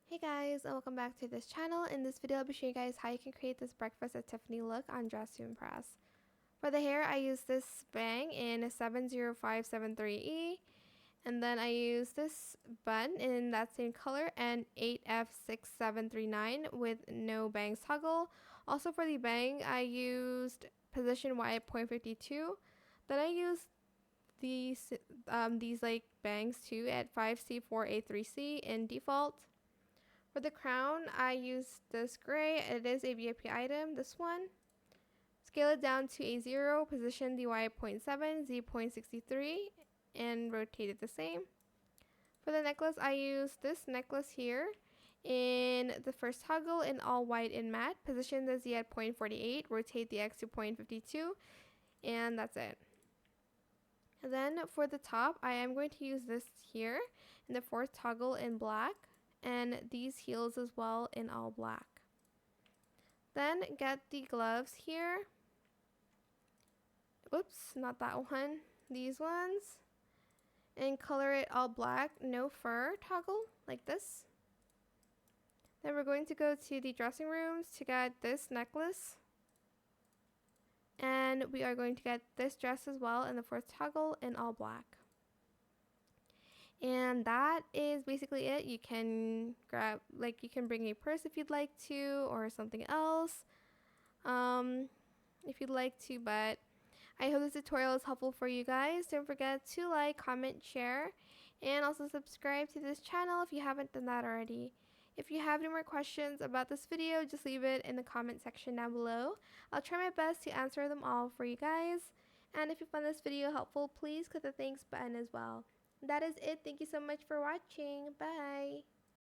Hey guys, and welcome back to this channel. In this video, I'll be showing you guys how you can create this breakfast at Tiffany look on Dress to Impress. For the hair, I use this bang in 70573E, and then I use this bun in that same color and 8F6739 with no bangs toggle. Also for the bang, I used position Y at 0.52. Then I used these like bangs too at 5C4A3C in default. For the crown, I used this gray. It is a VIP item, this one. Scale it down to a 0, position the Y at 0.7, Z 0.63, and rotate it the same. For the necklace, I used this necklace here in the first toggle in all white and matte. Position the Z at 0.48, rotate the X to 0.52, and that's it. And then for the top, I am going to use this here in the fourth toggle in black, and these heels as well in all black. Then get the gloves here. Oops, not that one. These ones. And color it all black, no fur toggle, like this. Then we're going to go to the dressing rooms to get this necklace. And we are going to get this dress as well in the fourth toggle in all black. And that is basically it. You can grab, like, you can bring a purse if you'd like to, or something else if you'd like to. But I hope this tutorial is helpful for you guys. Don't forget to like, comment, share, and also subscribe to this channel if you haven't done that already. If you have any more questions about this video, just leave it in the comment section down below. I'll try my best to answer them all for you guys. And if you found this video helpful, please click the thanks button as well. That is it. Thank you so much for watching. Bye.